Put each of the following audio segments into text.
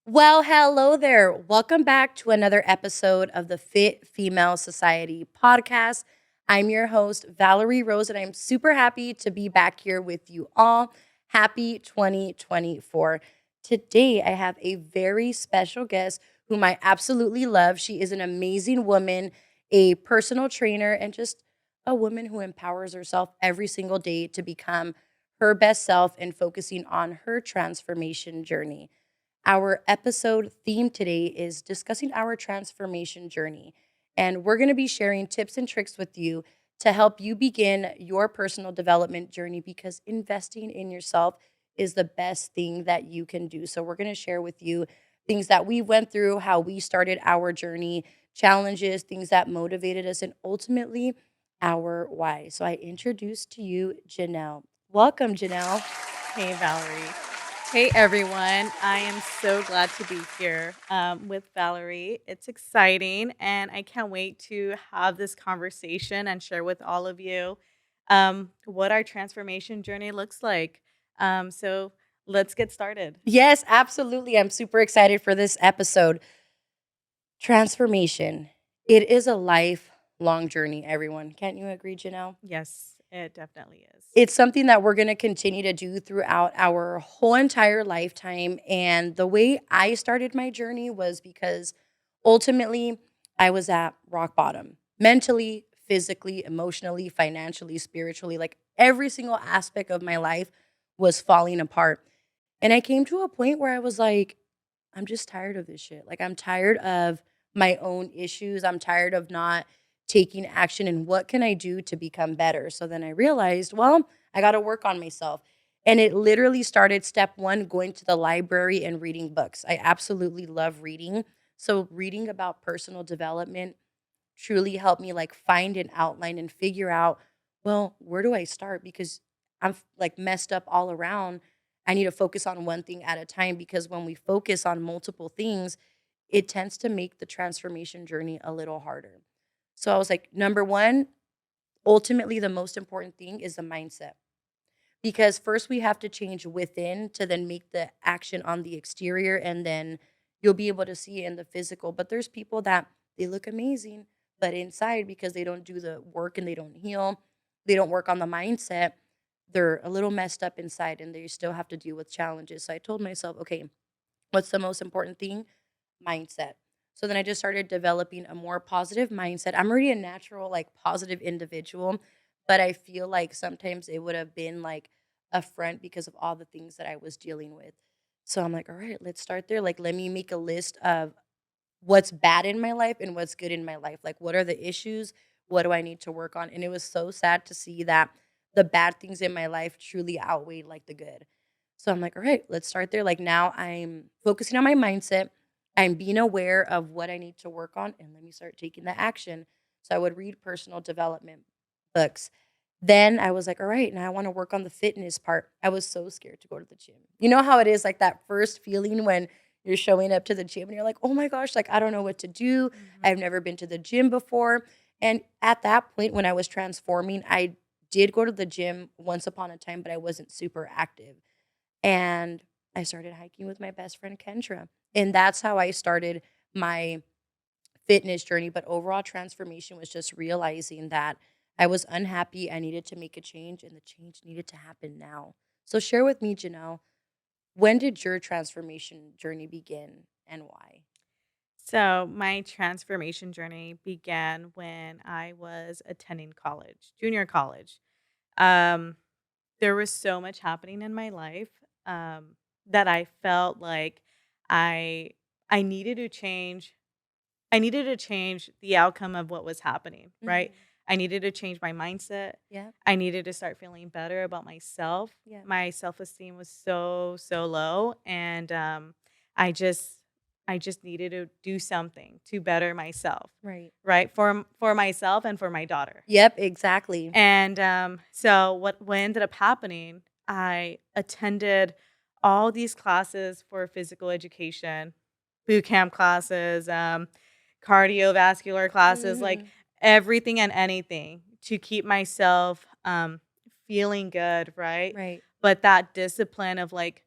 Well, hello there. Welcome back to another episode of the Fit Female Society podcast. I'm your host, Valaery Rose, and I'm super happy to be back here with you all. Happy 2024. Today, I have a very special guest whom I absolutely love. She is an amazing woman, a personal trainer, and just a woman who empowers herself every single day to become her best self and focusing on her transformation journey. Our episode theme today is discussing our transformation journey. And we're going to be sharing tips and tricks with you to help you begin your personal development journey because investing in yourself is the best thing that you can do. So we're going to share with you things that we went through, how we started our journey, challenges, things that motivated us, and ultimately our why. So I introduce to you Janelle. Welcome, Janelle. Hey, Valerie. Hey, everyone. I am so glad to be here with Valerie. It's exciting, and I can't wait to have this conversation and share with all of you what our transformation journey looks like. So let's get started. Yes, absolutely. I'm super excited for this episode. Transformation. It is a lifelong journey, everyone. Can't you agree, Janelle? Yes, it definitely is. It's something that we're going to continue to do throughout our whole entire lifetime. And the way I started my journey was because ultimately I was at rock bottom mentally, physically, emotionally, financially, spiritually. Like every single aspect of my life was falling apart. And I came to a point where I was like, I'm just tired of this shit. Like, I'm tired of my own issues. I'm tired of not taking action. And what can I do to become better? So then I realized, well, I got to work on myself. And it literally started step one, going to the library and reading books. I absolutely love reading. So, reading about personal development truly helped me like find an outline and figure out, well, where do I start? Because I'm like messed up all around. I need to focus on one thing at a time because when we focus on multiple things, it tends to make the transformation journey a little harder. So I was like, number one, ultimately, the most important thing is the mindset. Because first we have to change within to then make the action on the exterior, and then you'll be able to see it in the physical. But there's people that they look amazing, but inside, because they don't do the work and they don't heal, they don't work on the mindset, they're a little messed up inside and they still have to deal with challenges. So I told myself, okay, what's the most important thing? Mindset. So then I just started developing a more positive mindset. I'm already a natural, like, positive individual, but I feel like sometimes it would have been like a front because of all the things that I was dealing with. So I'm like, all right, let's start there. Like, let me make a list of what's bad in my life and what's good in my life. Like, what are the issues? What do I need to work on? And it was so sad to see that the bad things in my life truly outweighed like the good. So I'm like, all right, let's start there. Like, now I'm focusing on my mindset. I'm being aware of what I need to work on and let me start taking the action. So I would read personal development books. Then I was like, all right, now I want to work on the fitness part. I was so scared to go to the gym. You know how it is, like that first feeling when you're showing up to the gym and you're like, oh my gosh, like I don't know what to do. I've Mhm. never been to the gym before. And at that point, when I was transforming, I did go to the gym once upon a time, but I wasn't super active. And I started hiking with my best friend, Kendra. And that's how I started my fitness journey. But overall transformation was just realizing that I was unhappy. I needed to make a change, and the change needed to happen now. So, share with me, Janelle, when did your transformation journey begin and why? So, my transformation journey began when I was attending college, junior college. Um, there was so much happening in my life, that I felt like I I needed to change I needed to change the outcome of what was happening, right? Mhm. I needed to change my mindset. Yeah, I needed to start feeling better about myself. yeah, My self-esteem was so low, and I just I just needed to do something to better myself, right. right? For myself and for my daughter. Yep, exactly. And, so what ended up happening, I attended all these classes for physical education, boot camp classes, cardiovascular classes, like Mhm. everything and anything to keep myself, feeling good, right? Right. But that discipline of like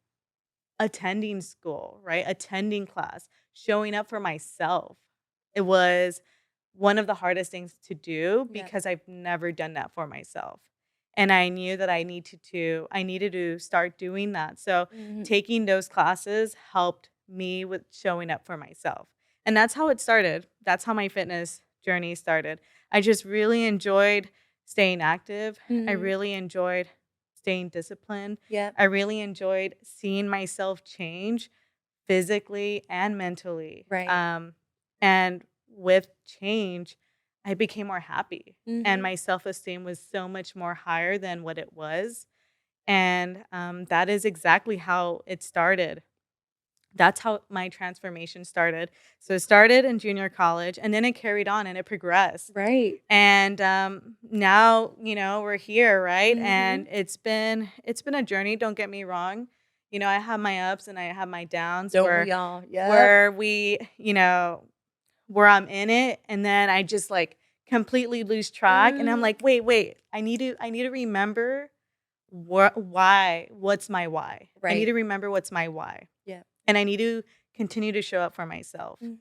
attending school, right? Attending class, showing up for myself. It was one of the hardest things to do Yep. because I've never done that for myself. And I knew that I needed to start doing that. So Mhm. taking those classes helped me with showing up for myself. And that's how it started. That's how my fitness journey started. I just really enjoyed staying active. I Mhm. really enjoyed staying disciplined. Yep. I really enjoyed seeing myself change physically and mentally. Right. And with change, I became more happy and Mhm. my self-esteem was so much more higher than what it was. And that is exactly how it started. That's how my transformation started. So it started in junior college and then it carried on and it progressed. Right. And now, we're here, right? Mhm. And it's been a journey, don't get me wrong. I have my ups and I have my downs Don't where we all? Yep. where we, where I'm in it and then I just like completely lose track and I'm Mhm. like, "Wait, I need to remember what's my why? I need Right. to remember what's my why." Yep. And I need to continue to show up for myself. Mhm.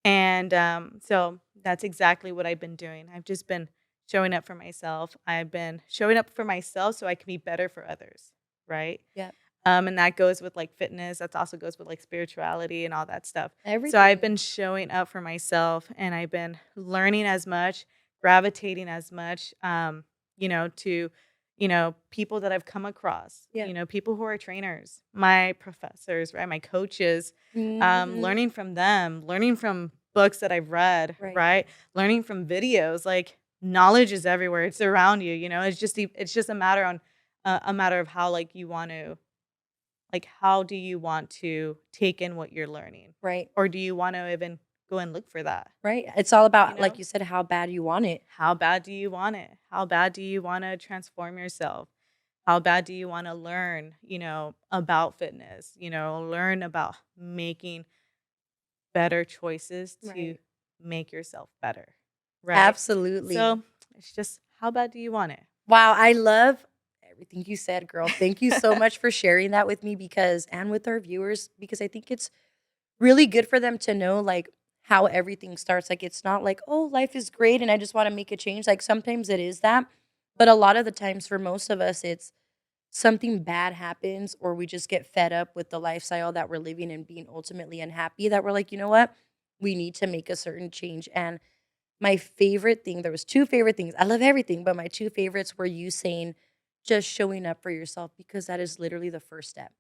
And so that's exactly what I've been doing. I've just been showing up for myself. I've been showing up for myself so I can be better for others, right? Yep. And that goes with like fitness. That also goes with like spirituality and all that stuff. So I've Everything. been showing up for myself, and I've been learning as much, gravitating as much, to people that I've come across. Yep. People who are trainers, my professors, right, my coaches, Mhm. learning from them, learning from books that I've read, Right. right, learning from videos. Like knowledge is everywhere; it's around you. It's just a matter of how like you want to how do you want to take in what you're learning? Right. Or do you want to even go and look for that? Right. It's all You about, like know? you said, how bad you want it. How bad do you want it? How bad do you want to transform yourself? How bad do you want to learn, about fitness, learn about making better choices to Right. make yourself better, right? Absolutely. So it's just how bad do you want it? Wow, I love everything you said, girl. Thank you so much for sharing that with me because and with our viewers because I think it's really good for them to know like how everything starts. Like it's not like, "Oh, life is great and I just want to make a change." Like sometimes it is that, but a lot of the times for most of us it's something bad happens or we just get fed up with the lifestyle that we're living and being ultimately unhappy that we're like, "You know what? We need to make a certain change." And my favorite thing, there was 2 favorite things. I love everything, but my 2 favorites were you saying just showing up for yourself because that is literally the first step.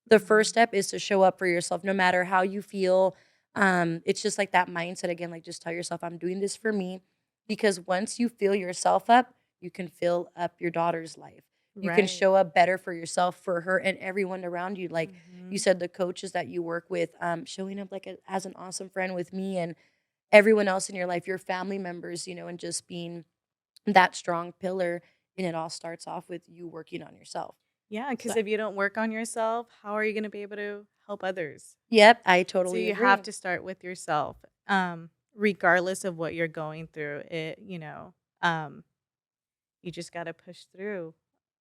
The first Mhm. step is to show up for yourself no matter how you feel. It's just like that mindset again, like just tell yourself, I'm doing this for me. Because once you fill yourself up, you can fill up your daughter's life. You can Right. show up better for yourself, for her, and everyone around you. Like you Mhm. said, the coaches that you work with, showing up like as an awesome friend with me and everyone else in your life, your family members, and just being that strong pillar. And it all starts off with you working on yourself. Yeah, So, because if you don't work on yourself, how are you going to be able to help others? yep, I So totally you have agree. to start with yourself, regardless of what you're going through. You just got to push through.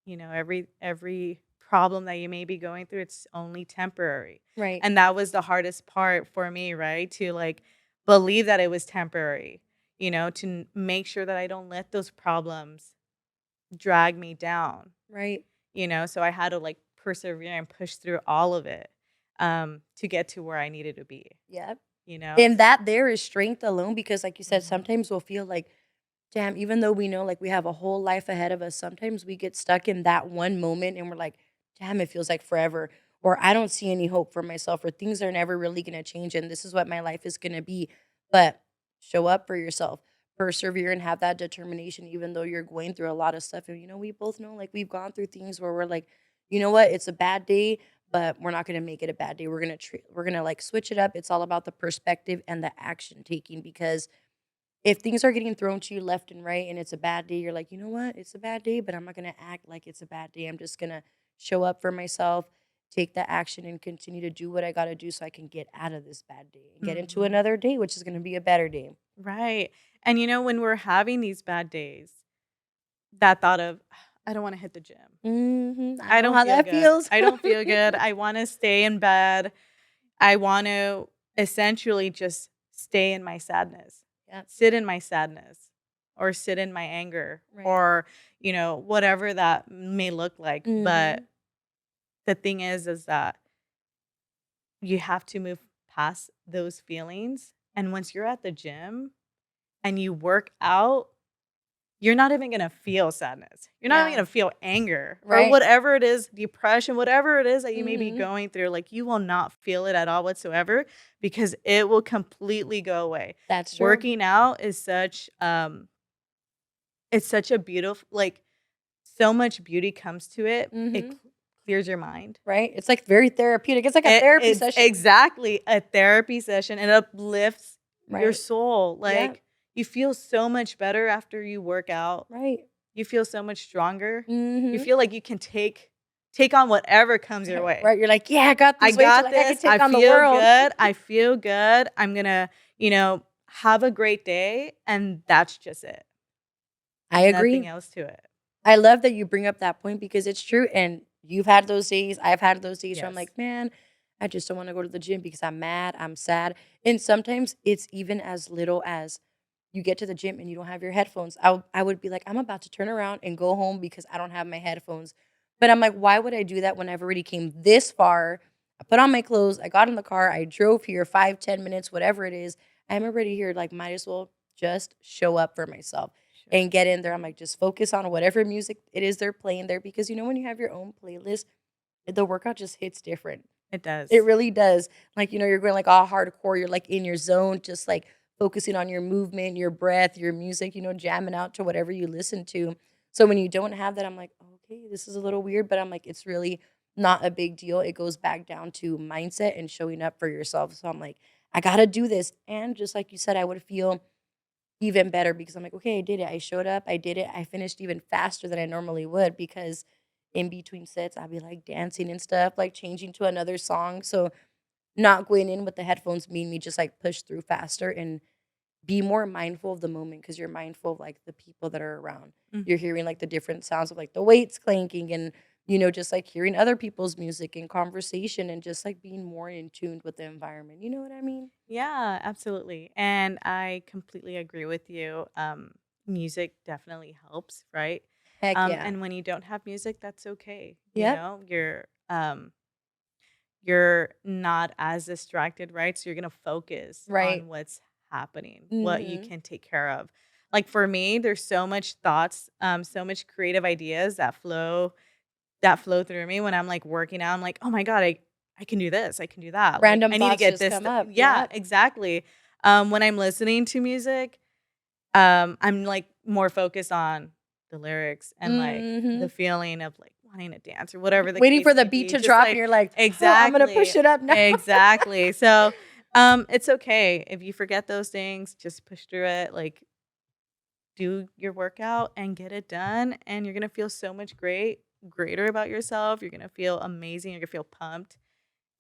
Every problem that you may be going through, it's only temporary, Right. and that was the hardest part for me, right? To like believe that it was temporary. Make sure that I don't let those problems drag me down. Right. So I had to like persevere and push through all of it to get to where I needed to be, Yep. you know? And that there is strength alone because, like you said, Mhm. sometimes we'll feel like, damn, even though we know like we have a whole life ahead of us, sometimes we get stuck in that one moment and we're like, damn, it feels like forever. Or I don't see any hope for myself, or things are never really going to change. And this is what my life is going to be. But show up for yourself, persevere, and have that determination, even though you're going through a lot of stuff. And, we both know like we've gone through things where we're like, you know what, it's a bad day, but we're not going to make it a bad day. We're going to like switch it up. It's all about the perspective and the action taking because if things are getting thrown to you left and right and it's a bad day, you're like, you know what? It's a bad day, but I'm not going to act like it's a bad day. I'm just going to show up for myself, take the action, and continue to do what I got to do so I can get out of this bad day and get into Mhm. another day, which is going to be a better day. Right. And when we're having these bad days, that thought of I don't wanna hit the gym. I I know don't how feel that good. feels. I don't feel good. I wanna stay in bed. I want to essentially just stay in my sadness, Yeah, sit in my sadness, or sit in my anger, right. or, whatever that may look like. But Mhm. the thing is that you have to move past those feelings. And once you're at the gym and you work out, you're not even gonna feel sadness. You're not even Yeah, gonna feel anger or right. whatever it is, depression, whatever it is that you may be Mhm. going through. Like, you will not feel it at all whatsoever because it will completely go away. That's true. Working out is it's such a beautiful, like, so much beauty comes to it. It Mhm. clears your mind. Right? It's, like, very therapeutic. It's like a therapy It's session. exactly a therapy session. It uplifts your Right. soul. Yeah, Like, you feel so much better after you work out. right. You feel so much stronger. You Mhm. feel like you can take on whatever comes your way. Right, you're like, "Yeah, I got I this weight till, got like, I could this. I take on the feel world." good. I feel good. I'm going to, have a great day, and that's just it. I Nothing agree. else to it. I love that you bring up that point because it's true, and you've had those days, I've had those days where I'm Yes. like, "Man, I just don't wanna go to the gym because I'm mad, I'm sad," and sometimes it's even as little as you get to the gym and you don't have your headphones. I would be like, "I'm about to turn around and go home because I don't have my headphones." But I'm like, "Why would I do that when I've already came this far? I put on my clothes, I got in the car, I drove here 5, 10 minutes, whatever it is. I'm already here, like, might as well just show up for myself." Sure. And get in there. I'm like, just focus on whatever music it is they're playing there because when you have your own playlist, the workout just hits different. It It does. really does. Like, you're going like all hardcore, you're like in your zone, just like focusing on your movement, your breath, your music, jamming out to whatever you listen to. So when you don't have that, I'm like, okay, this is a little weird, but I'm like, it's really not a big deal. It goes back down to mindset and showing up for yourself. So I'm like, I gotta do this. And just like you said, I would feel even better because I'm like, "Okay, I did it. I showed up. I did it. I finished even faster than I normally would because in between sets, I'd be, like, dancing and stuff, like, changing to another song." So, not going in with the headphones made me just, like, push through faster and be more mindful of the moment because 'cause you're mindful of, like, the people that are around. You're Mhm. hearing, like, the different sounds of, like, the weights clanking and, just, like, hearing other people's music and conversation and just, like, being more in tune with the environment. You know what I mean? Yeah, absolutely. And I completely agree with you. Music definitely helps, right? Heck yeah. And when you don't have music, that's okay. Yep. You're not as distracted, right? So you're gonna focus Right. on what's happening, what you Mhm. can take care of. Like, for me, there's so much thoughts, so much creative ideas that flow through me when I'm, like, working out. I'm like, "Oh my god, I can do this, I can do that." Like, Random I need to thoughts get just this come up. yeah, Yep. exactly. When I'm listening to music, I'm, like, more focused on the lyrics and, like, the Mhm. feeling of, like, wanting to dance or whatever the Waiting case for the may beat be. to Just drop and like you're like, "Oh, I'm gonna exactly, push it up now." exactly. So, it's okay if you forget those things, just push through it, like, do your workout and get it done, and you're gonna feel so much greater about yourself. You're gonna feel amazing, you're gonna feel pumped,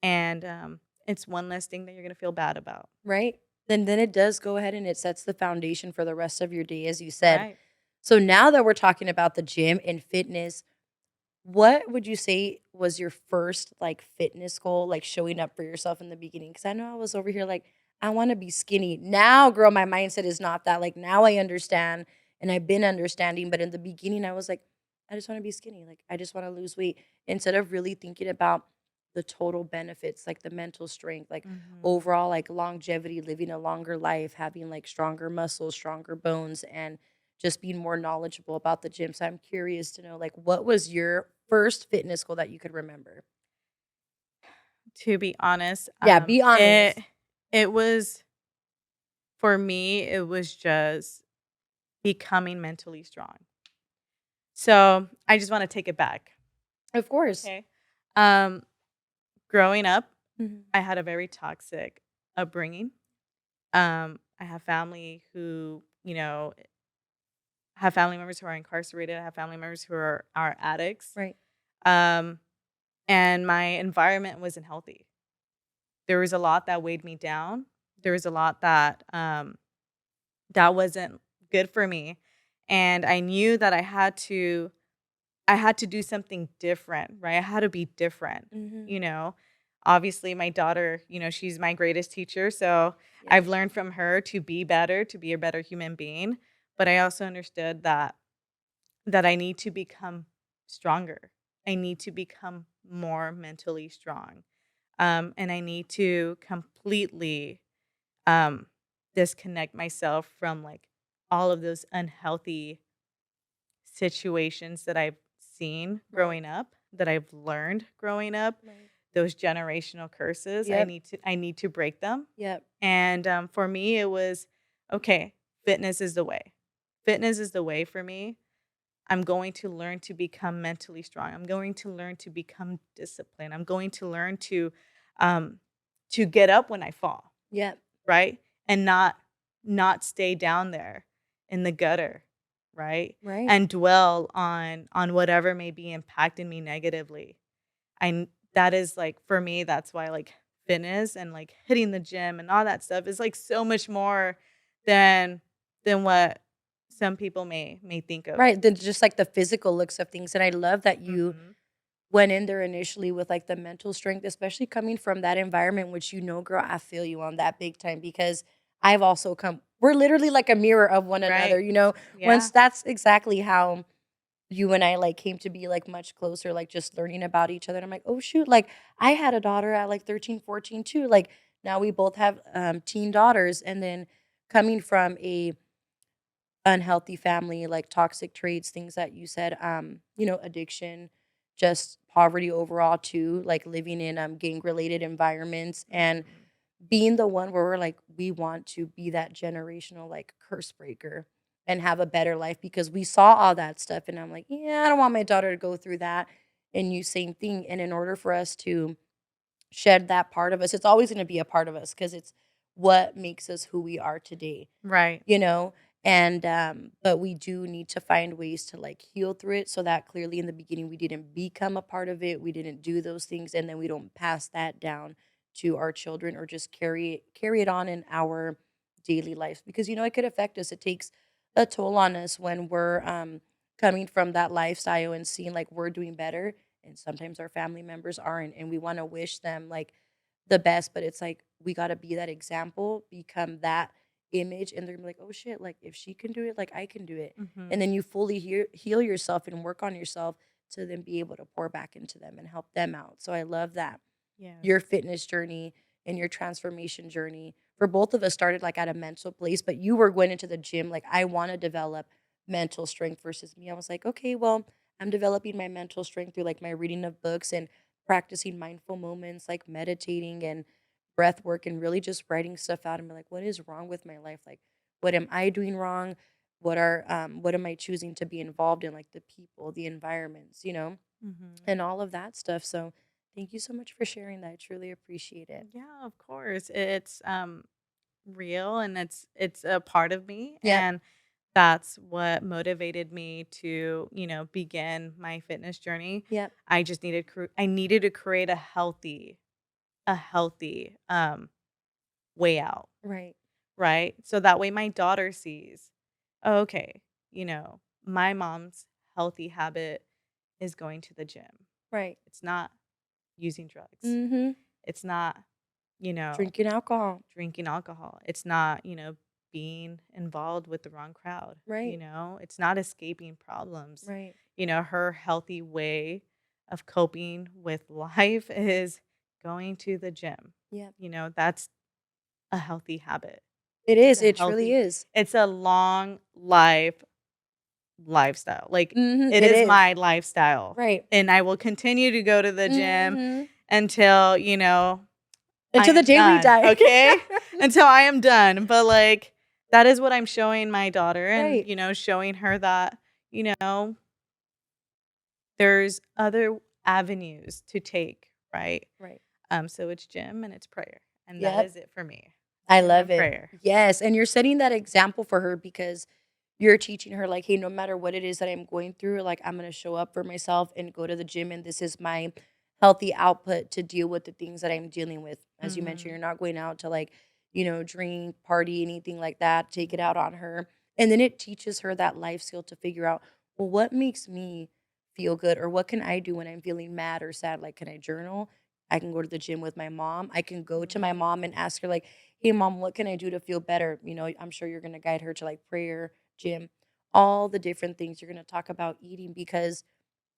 and, it's one less thing that you're gonna feel bad about. Right? Then it does go ahead and it sets the foundation for the rest of your day, as you said. Right. So now that we're talking about the gym and fitness, what would you say was your first, like, fitness goal, like, showing up for yourself in the beginning? Because I know I was over here like, "I wanna be skinny." Now, girl, my mindset is not that, like, now I understand, and I've been understanding, but in the beginning, I was like, "I just wanna be skinny." Like, "I just wanna lose weight," instead of really thinking about the total benefits, like the mental strength, like, Mhm. overall, like, longevity, living a longer life, having, like, stronger muscles, stronger bones, and just being more knowledgeable about the gym. So I'm curious to know, like, what was your first fitness goal that you could remember? To be honest, Yeah, be it honest. it was for me, it was just becoming mentally strong. So, I just wanna take it back, Of course. okay? Um, Growing up, Mhm. I had a very toxic upbringing. I have family who, have family members who are incarcerated. I have family members who are addicts. Right. Um, and my environment wasn't healthy. There was a lot that weighed me down. There was a lot that wasn't good for me, and I knew that I had to I had to do something different, right? I had to be different, Mhm. you know? Obviously, my daughter, she's my greatest teacher, so Yep. I've learned from her to be better, to be a better human being, but I also understood that I need to become stronger. I need to become more mentally strong. And I need to completely um disconnect myself from like all of those unhealthy situations that I've seen Right. growing up, that I've learned growing up, Right. those generational curses. I Yep. need to I need to break them. Yep. And for me, it was okay. Fitness is the way. Fitness is the way for me. I'm going to learn to become mentally strong. I'm going to learn to become disciplined. I'm going um, to get up when I fall, Yep. right? And not stay down there in the gutter, right? Right. And dwell on whatever may be impacting me negatively. That is like for me, that's why like fitness and like hitting the gym and all that stuff is like so much more than what some people may think of. Right. Then just like the physical looks of things. And I love that you Mhm. went in there initially with like the mental strength, especially coming from that environment, which girl, I feel you on that big time because I've also we're literally like a mirror of one another, Right. once Yeah. that's exactly how you and I like came to be like much closer, like just learning about each other. And I'm like, oh shoot, like I had a daughter at like 13, 14 too. Like now we both have teen daughters. And then coming from a unhealthy family, like toxic traits, things that you said, addiction, just poverty overall too, like living in gang related environments and Mhm. being the one where we're like, we want to be that generational like curse breaker and have a better life because we saw all that stuff. And I'm like, yeah, I don't want my daughter to go through that. And you same thing. And in order for us to shed that part of us, it's always going to be a part of us because it's what makes us who we are today, Right. you know? And but we do need to find ways to like heal through it so that clearly in the beginning we didn't become a part of it, we didn't do those things, and then we don't pass that down to our children or just carry it on in our daily lives because it could affect us. It takes a toll on us when we're coming from that lifestyle and seeing like we're doing better and sometimes our family members aren't, and we want to wish them like the best, but it's like we got to be that example, become that image, and they're gonna be like, "Oh shit, like if she can do it, like I can do it." And Mhm. then you fully heal yourself and work on yourself to then be able to pour back into them and help them out. So I love that your Yes. fitness journey and your transformation journey for both of us started like at a mental place, but you were going into the gym like I want to develop mental strength versus me. I was like, okay, well, I'm developing my mental strength through like my reading of books and practicing mindful moments, like meditating and breath work and really just writing stuff out and be like, what is wrong with my life? Like, what am I doing wrong? What am I choosing to be involved in? Like the people, the environments, Mhm. and all of that stuff. So thank you so much for sharing that. I truly appreciate it. Yeah, of course. It's real and it's a part of me, Yep. and that's what motivated me to, begin my fitness journey. Yep. I needed to create a healthy way out, Right. right? So that way my daughter sees, "Oh, okay, my mom's healthy habit is going to the gym. Right. It's not using drugs. Mhm. It's not, you know, Drinking alcohol. drinking alcohol. It's not, being involved with the wrong crowd. Right. It's not escaping problems. Right. Her healthy way of coping with life is going to the gym. Yep. That's a healthy habit. It It's is. a It truly healthy, is. it's a long lifestyle. Like Mhm. it It is is. my lifestyle. Right. And I will continue to go to the gym Mhm. until, I Until the am day we done, die. okay? Until I am done, but, like, that is what I'm showing my daughter and, Right. showing her that, you know, there's other avenues to take, right? Right. So it's gym and it's prayer, and that Yep. is it for me. I Gym love and it. prayer. Yes, and you're setting that example for her because you're teaching her like, "Hey, no matter what it is that I'm going through, like I'm going to show up for myself and go to the gym and this is my healthy output to deal with the things that I'm dealing with." As you mentioned, Mhm. you're not going out to like, drink, party, anything like that, take it out on her. And then it teaches her that life skill to figure out, well, what makes me feel good? Or what can I do when I'm feeling mad or sad? Like, can I journal? I can go to the gym with my mom. I can go to my Mhm. mom and ask her, like, hey, mom, what can I do to feel better? I'm sure you're going to guide her to like prayer, gym, all the different things you're going to talk about eating because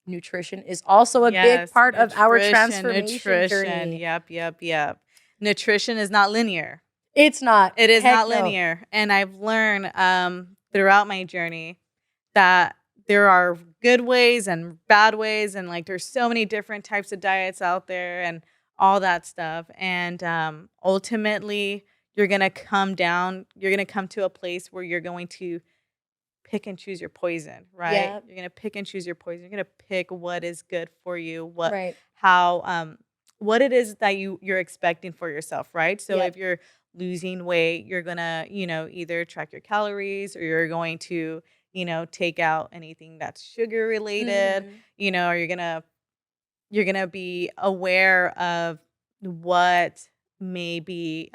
nutrition is also a big Yes, part of our nutrition, transformation nutrition. journey. Yep, yep, yep. Nutrition is not linear. It's not. It is Heck not no. linear, and I've learned, throughout my journey that there are good ways and bad ways, and, like, there's so many different types of diets out there and all that stuff, and, ultimately, you're gonna come to a place where you're going to pick and choose your poison, right? Yeah. You're gonna pick and choose your poison. You're gonna pick what is good for you, Right. what it is that you're expecting for yourself, right? So if Yep. you're losing weight, you're gonna, either track your calories or you're going to, take out anything that's sugar related, Mhm. or you're gonna be aware of what may be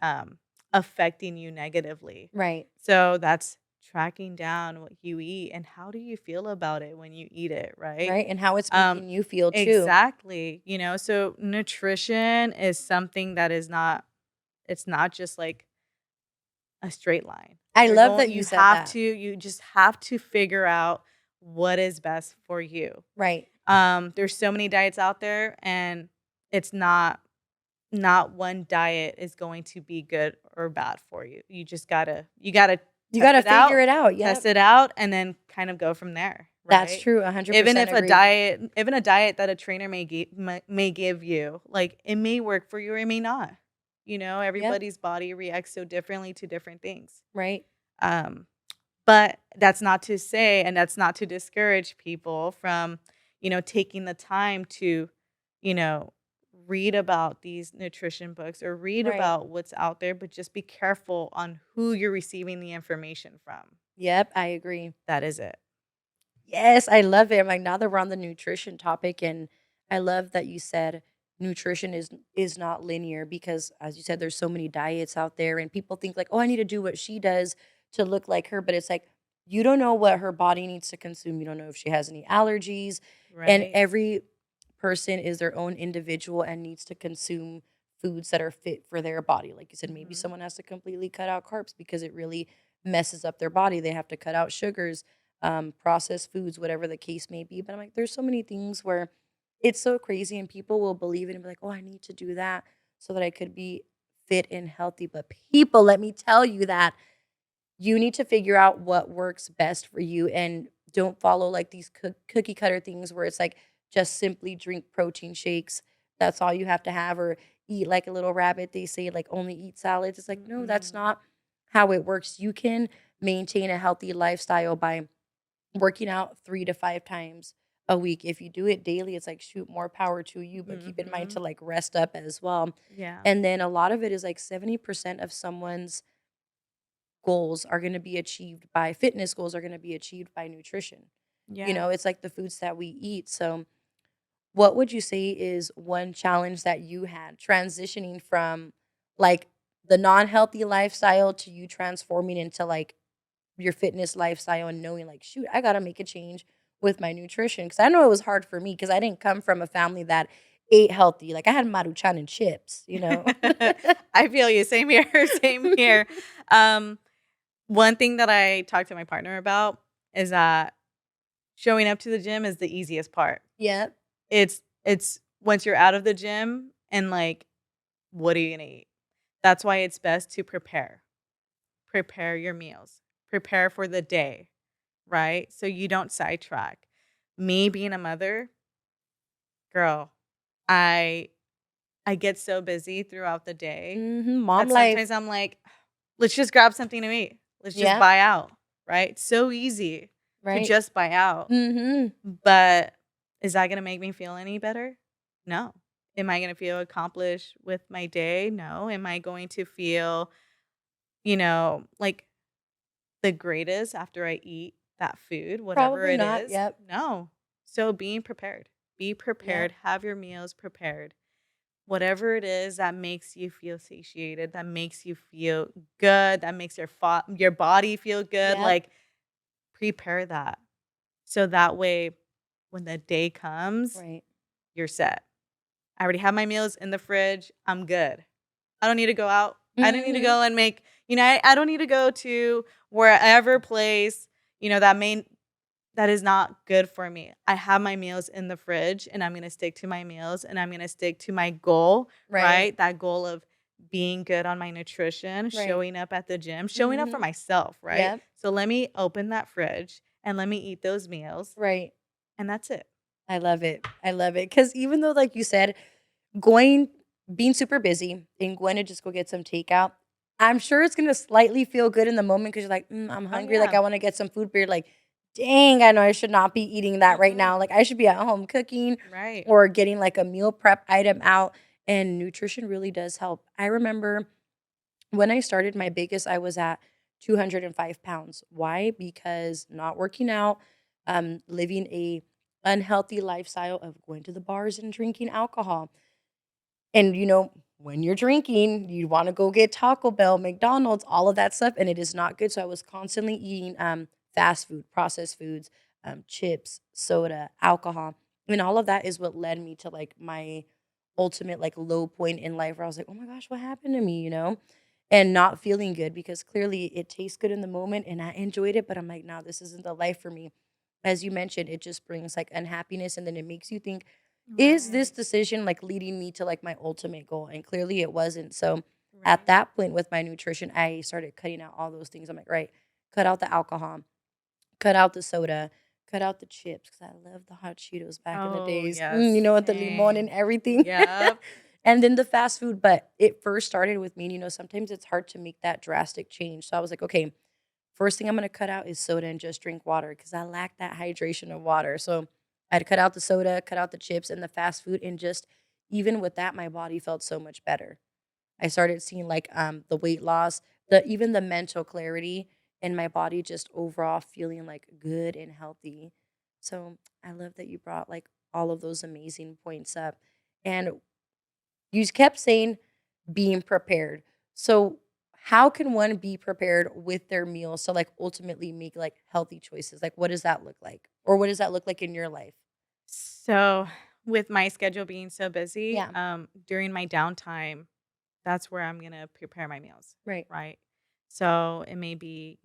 affecting you negatively. Right. So that's tracking down what you eat and how do you feel about it when you eat it, right? Right. And how it's Um, making you feel too. exactly. So nutrition is something that it's not just like a straight line. I love that you said that. You just have to figure out what is best for you. Right. There's so many diets out there, and it's not one diet is going to be good or bad for you. You gotta You got to figure out, it out. Yep. and then kind of go from there, That's right? true. 100% agree. Even a diet that a trainer may give you, like it may work for you or it may not. Yep. Everybody's body reacts so differently to different things. Right. Um, but that's not to say, and that's not to discourage people from, taking the time to, you know, read about these nutrition books or read Right. about what's out there, but just be careful on who you're receiving the information from. Yep. I agree. That is it. Yes, I love it. Like now that we're on the nutrition topic, and I love that you said nutrition is not linear because, as you said, there's so many diets out there, and people think like, oh, I need to do what she does to look like her, but it's like you don't know what her body needs to consume. You don't know if she has any allergies, and Right. every person is their own individual and needs to consume foods that are fit for their body. Like you said, maybe Mhm. someone has to completely cut out carbs because it really messes up their body. They have to cut out sugars, processed foods, whatever the case may be. But I'm like, there's so many things where it's so crazy and people will believe it and be like, oh, I need to do that so that I could be fit and healthy. But people, let me tell you that you need to figure out what works best for you and don't follow like these cookie cutter things where it's like just simply drink protein shakes. That's all you have to have, or eat like a little rabbit. They say like only eat salads. It's like, no, that's Mm-mm. not how it works. You can maintain a healthy lifestyle by working out 3 to 5 times a week. If you do it daily, it's like, shoot, more power to you, but keep in mind to, Mhm. like, rest up as well. Yeah. And then a lot of it is, like, 70% of someone's goals are gonna be achieved by fitness goals are gonna be achieved by nutrition. Yeah. It's like the foods that we eat. So, what would you say is one challenge that you had transitioning from, like, the non-healthy lifestyle to you transforming into, like, your fitness lifestyle and knowing like, shoot, I gotta make a change with my nutrition. Cause I know it was hard for me because I didn't come from a family that ate healthy. Like I had Maruchan and chips. I feel you. Same here. Same here. Um, One thing that I talk to my partner about is that showing up to the gym is the easiest part. Yep. It's once you're out of the gym and like, what are you gonna eat? That's why it's best to prepare. Prepare your meals. Prepare for the day, right? So you don't sidetrack. Me being a mother, girl, I I get so busy throughout the day Mom that life. sometimes I'm like, let's just grab something to eat. Let's just Yep. buy out, right? It's so easy to Right. just buy out. Mm-hmm. But is that gonna make me feel any better? No. Am I gonna feel accomplished with my day? No. Am I going to feel, like the greatest after I eat that food, whatever Probably it not. is? Yep. No. So being prepared. Be Yep. prepared. Have your meals prepared. Whatever it is that makes you feel satiated, that makes you feel good, that makes your body feel good, Yep. like prepare that. So that way when the day comes, Right. you're set. I already have my meals in the fridge. I'm good. I don't need to go out. I don't need to Mhm. go and make, I don't need to go to wherever place, that is not good for me. I have my meals in the fridge and I'm going to stick to my meals and I'm going to stick to my goal, Right. right? That goal of being good on my nutrition, Right. showing up at the gym, showing up for Mhm. myself, right? Yep. So let me open that fridge and let me eat those meals Right. and that's it. I love it. I love it. Because even though, like you said, going being super busy and going to just go get some takeout, I'm sure it's gonna slightly feel good in the moment because 'cause you're like, I'm Oh, hungry, like, yeah. I wanna get some food," but you're like, "Dang, I know I should not be eating that right Mm-mm. now, like, I should be at home cooking Right. or getting, like, a meal prep item out," and nutrition really does help. I remember when I started my biggest, I was at 205 pounds. Why? Because not working out, living a unhealthy lifestyle of going to the bars and drinking alcohol. And, when you're drinking, you wanna go get Taco Bell, McDonald's, all of that stuff, and it is not good, so I was constantly eating, fast food, processed foods, chips, soda, alcohol, and all of that is what led me to, like, my ultimate, like, low point in life where I was like, "Oh my gosh, what happened to me?" And not feeling good because clearly it tastes good in the moment and I enjoyed it, but I'm like, "No, this isn't the life for me." As you mentioned, it just brings, like, unhappiness, and then it makes you think, is this Right. decision, like, leading me to, like, my ultimate goal? And clearly it wasn't. So, at Right. that point with my nutrition, I started cutting out all those things. I'm like, "Right, cut out the alcohol, cut out the soda, cut out the chips," because I love the hot Cheetos back in the Oh, days, yes. with the limon and Same. everything. Yep. And then the fast food, but it first started with me, sometimes it's hard to make that drastic change. So I was like, "Okay, first thing I'm gonna cut out is soda and just drink water because I lack that hydration of water." So I'd cut out the soda, cut out the chips and the fast food, and just even with that, my body felt so much better. I started seeing like the weight loss, the mental clarity, and my body just overall feeling like good and healthy. So I love that you brought like all of those amazing points up. And you kept saying being prepared. So, how can one be prepared with their meals to, like, ultimately make, like, healthy choices? Like, what does that look like? Or what does that look like in your life? So, with my schedule being so busy, Yeah, during my downtime, that's where I'm gonna prepare my meals, right. right? So it may be,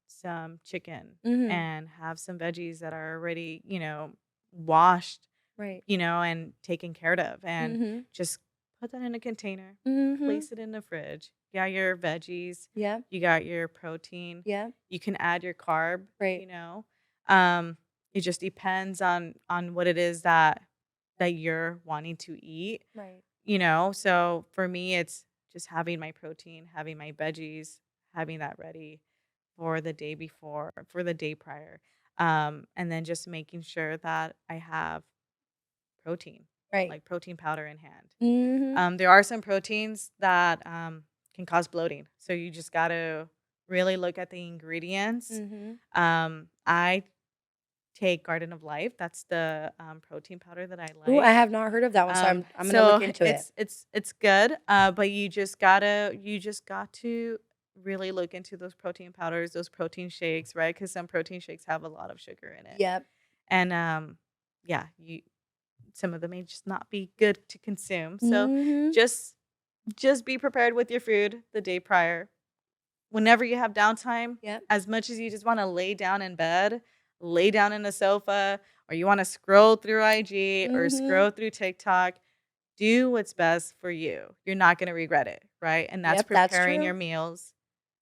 some chicken Mhm. and have some veggies that are already, washed, Right. and taken care of, and Mhm. just put that in a container, Mhm. place it in the fridge. You got your veggies, Yeah, you got your protein, yeah, you can add your carb, right, Um, it just depends on what it is that you're wanting to eat, right, So for me, it's just having my protein, having my veggies, having that ready for the day before, for the day prior. And then just making sure that I have protein, right. like protein powder in hand. Mhm. There are some proteins that can cause bloating. So you just got to really look at the ingredients. Mhm. I take Garden of Life. That's the protein powder that I Ooh, I like. have not heard of that one, so I'm gonna look So into it. it's good, but you just got to really look into those protein powders, those protein shakes, right? Because some protein shakes have a lot of sugar in it, Yep. and yeah, you some of them may just not be good to consume. So Mhm. just just be prepared with your food the day prior. Whenever you have downtime, Yep. as much as you just wanna lay down in bed, lay down in a sofa, or you wanna scroll through IG or Mhm. scroll through TikTok, do what's best for you. You're not gonna regret it, right? And that's Yep, that's preparing true. your meals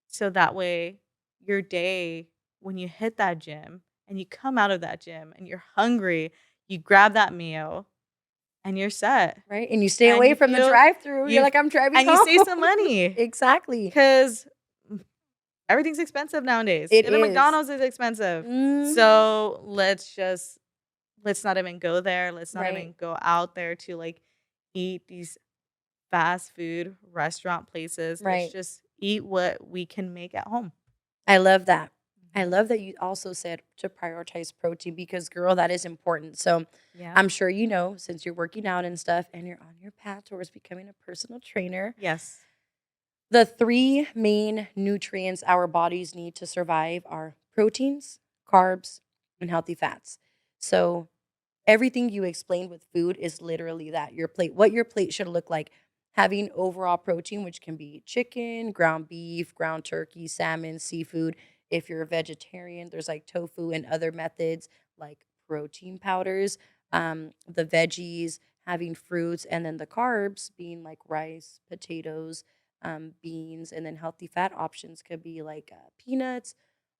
so that way your day, when you hit that gym and you come out of that gym and you're hungry, you grab that meal and you're set. Right, and you stay And away you from the feel drive-through, you're you like, "I'm driving and you home." save some money Exactly. because everything's expensive nowadays. It Even is. McDonald's is expensive. Mhm. So let's not even go there. Let's not Right, even go out there to like eat these fast food restaurant places. Let's right. just eat what we can make at home. I love that. I Mhm. love that you also said to prioritize protein because, girl, that is important. So, Yeah. I'm sure since you're working out and stuff and you're on your path towards becoming a personal trainer, Yes. the 3 main nutrients our bodies need to survive are proteins, carbs, and healthy fats. So, everything you explained with food is literally that. Your plate, what your plate should look like. Having overall protein, which can be chicken, ground beef, ground turkey, salmon, seafood. If you're a vegetarian, there's like tofu and other methods like protein powders. The veggies, having fruits, and then the carbs being like rice, potatoes, beans, and then healthy fat options could be like peanuts,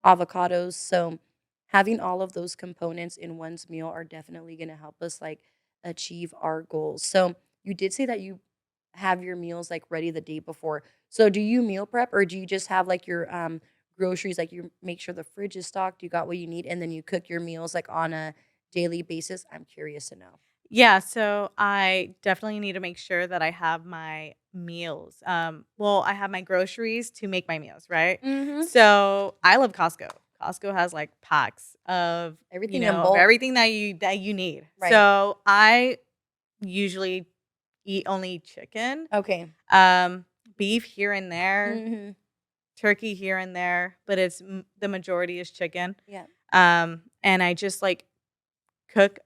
avocados. So having all of those components in one's meal are definitely going to help us like achieve our goals. So you did say that you have your meals like ready the day before. So do you meal prep or do you just have like your groceries, like you make sure the fridge is stocked, you got what you need, and then you cook your meals like on a daily basis? I'm curious to know. Yeah, so I definitely need to make sure that I have my meals. Well, I have my groceries to make my meals, right? Mhm. So I love Costco. Costco has like packs of, Everything in of bulk. everything that you need. Right. So I usually eat only chicken, Okay. um, beef here and there, Mhm. turkey here and there, but the majority is chicken. Yeah. And I just like cook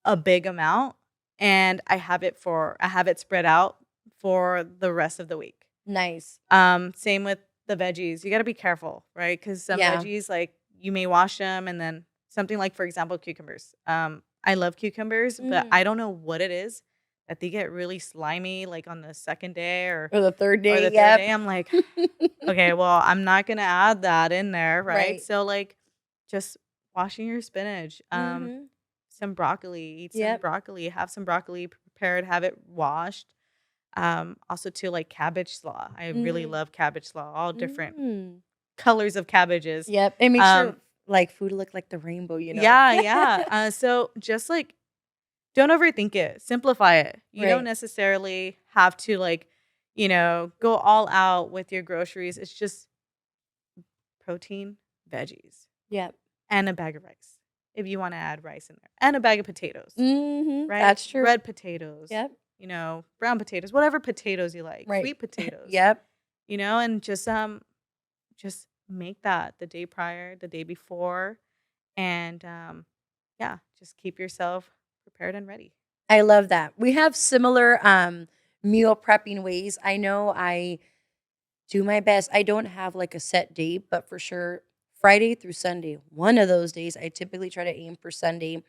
a big amount, and I have it spread out for the rest of the week. Nice. Same with the veggies. You gotta be careful, right? Because some Yeah. veggies, like, you may wash them, and then something like, for example, cucumbers. I love cucumbers, but I Mm. don't know what it is that they get really slimy, like, on the 2nd day Or the 3rd or day, the 3rd yep. day. I'm like, "Okay, well, I'm not gonna add that in there," right? Right. So, like, just washing your spinach, Mhm. some broccoli, eat some Yep. broccoli, have some broccoli prepared, have it washed. Also too, like cabbage slaw. I really Mhm. love cabbage slaw, all different Mm. colors of cabbages. Yep, it makes your, Um, like, food look like the rainbow, you know? yeah, yeah. So just like don't overthink it. Simplify it. You don't Right. necessarily have to like, go all out with your groceries. It's just protein, veggies, Yep. and a bag of rice. If you want to add rice in there. And a bag of potatoes. Mhm. Right? That's true. Red potatoes, Yep. brown potatoes, whatever potatoes you like, Right. sweet potatoes, Yep. and just make that the day prior, the day before, and yeah, just keep yourself prepared and ready. I love that. We have similar, meal prepping ways. I know I do my best. I don't have, like, a set date, but for sure, Friday through Sunday, one of those days, I typically try to aim for Sunday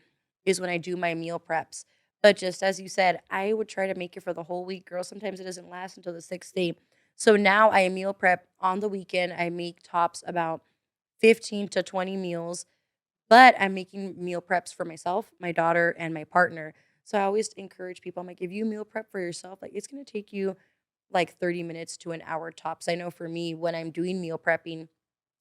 is when I do my meal preps. But just as you said, I would try to make it for the whole week, girl. Sometimes it doesn't last until the 6th day. So now I meal prep on the weekend. I make tops about 15 to 20 meals, but I'm making meal preps for myself, my daughter, and my partner. So I always encourage people, I'm like, if you meal prep for yourself, like it's gonna take you like 30 minutes to an hour tops. I know for me, when I'm doing meal prepping,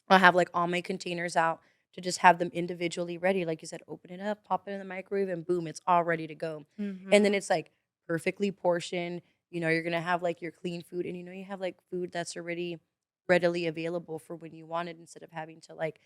I'll have like all my containers out to just have them individually ready. Like you said, open it up, pop it in the microwave, and boom, it's all ready to go. And then Mhm. it's like perfectly portioned. You're gonna have like your clean food, and you have like food that's already readily available for when you want it instead of having to like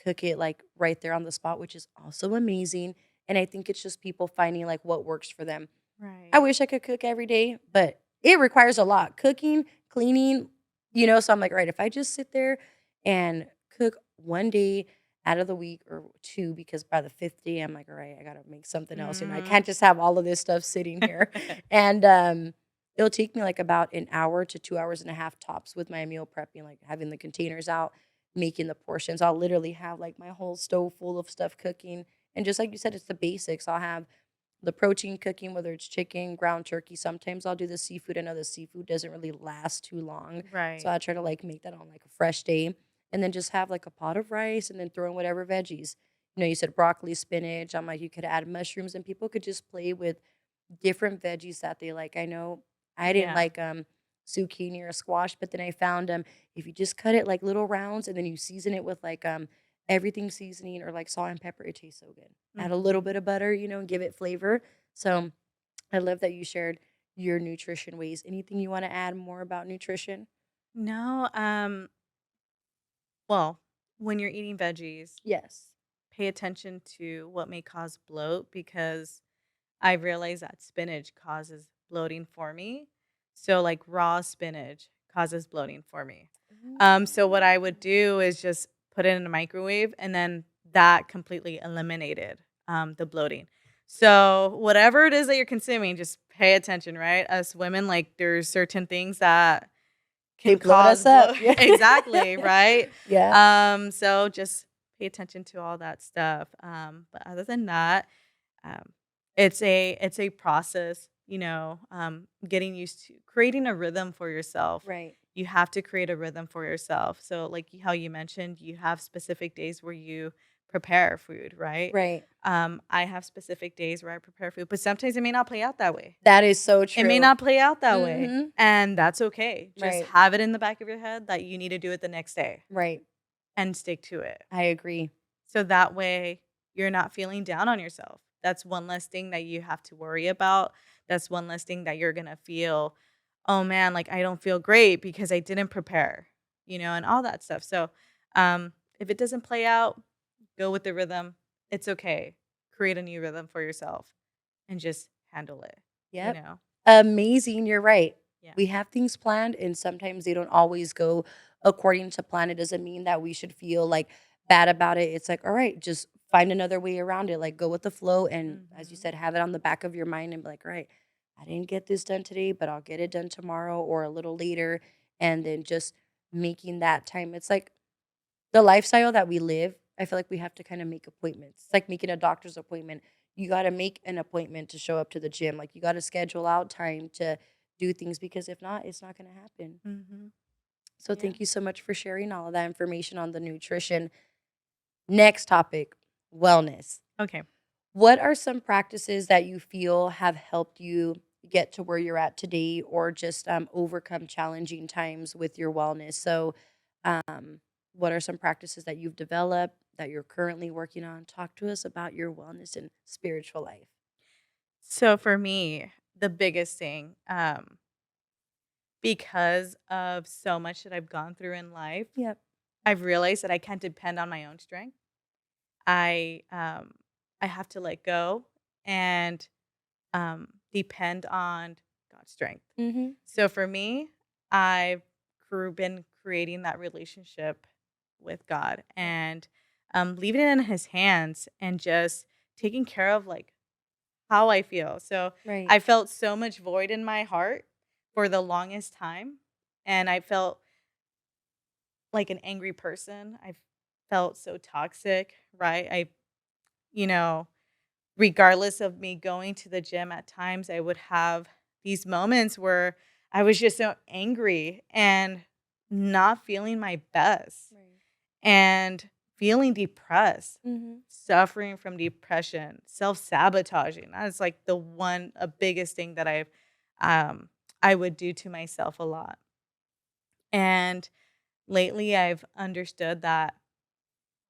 cook it like right there on the spot, which is also amazing. And I think it's just people finding like what works for them. I Right. wish I could cook every day, but it requires a lot. Cooking, cleaning, so I'm like, right, if I just sit there and cook one day out of the week or two, because by the 5th day, I'm like, all right, I gotta make something else. I Mhm. can't just have all of this stuff sitting here. And it'll take me like about an hour to 2 hours and a half tops with my meal prepping, like having the containers out, making the portions. I'll literally have like my whole stove full of stuff cooking. And just like you said, it's the basics. I'll have the protein cooking, whether it's chicken, ground turkey. Sometimes I'll do the seafood. I know the seafood doesn't really last too long. So Right. I try to like make that on like a fresh day and then just have like a pot of rice and then throw in whatever veggies. You said broccoli, spinach. I'm like, you could add mushrooms and people could just play with different veggies that they like. I know I didn't Yeah. like zucchini or squash, but then I found if you just cut it like little rounds and then you season it with like everything seasoning or like salt and pepper, it tastes so good. Add a little Mhm. bit of butter, and give it flavor. So I love that you shared your nutrition ways. Anything you want to add more about nutrition? No, well, when you're eating veggies, Yes. pay attention to what may cause bloat because I realized that spinach causes bloating for me. So like raw spinach causes bloating for me. So what I would Mm. do is just put it in the microwave and then that completely eliminated the bloating. So whatever it is that you're consuming, just pay attention, right? Us women, like there's certain things that They can blowed cause us up. blow Yeah. exactly, right? Yeah. So just pay attention to all that stuff. But other than that, um, it's a process, getting used to creating a rhythm for yourself. Right. You have to create a rhythm for yourself. So like how you mentioned, you have specific days where you prepare food, right? Right. I have specific days where I prepare food, but sometimes it may not play out that way. That is so It may true. not play out that way, Mhm. and that's okay. Just Right. have it in the back of your head that you need to do it the next day Right. and stick to it. I agree. So that way you're not feeling down on yourself. That's one less thing that you have to worry about. That's one less thing that you're going to feel, oh man, like I don't feel great because I didn't prepare, and all that stuff. So, if it doesn't play out, go with the rhythm. It's okay. Create a new rhythm for yourself and just handle it, you Yep. know? Amazing, you're right. Yeah. We have things planned and sometimes they don't always go according to plan. It doesn't mean that we should feel like bad about it. It's like, all right, just find another way around it. Like go with the flow and as you Mhm. said, have it on the back of your mind and be like, all right, I didn't get this done today, but I'll get it done tomorrow or a little later. And then just making that time. It's like the lifestyle that we live, I feel like we have to kind of make appointments. It's like making a doctor's appointment. You got to make an appointment to show up to the gym. Like you got to schedule out time to do things because if not, it's not going to happen. Mhm. So Yeah. thank you so much for sharing all of that information on the nutrition. Next topic, wellness. Okay. What are some practices that you feel have helped you get to where you're at today or just overcome challenging times with your wellness? So, what are some practices that you've developed that you're currently working on? Talk to us about your wellness and spiritual life. So for me, the biggest thing, because of so much that I've gone through in life, Yep. I've realized that I can't depend on my own strength. I um I have to let go and depend on God's strength. Mm-hmm. So for me, I've been creating that relationship with God Yep. and leaving it in His hands and just taking care of like how I feel. So Right. I felt so much void in my heart for the longest time, and I felt like an angry person. I felt so toxic, right? You know, regardless of me going to the gym at times, I would have these moments where I was just so angry and not feeling my best Right. and feeling depressed, Mm-hmm. suffering from depression, self-sabotaging. That's like a biggest thing that um I would do to myself a lot. And lately I've understood that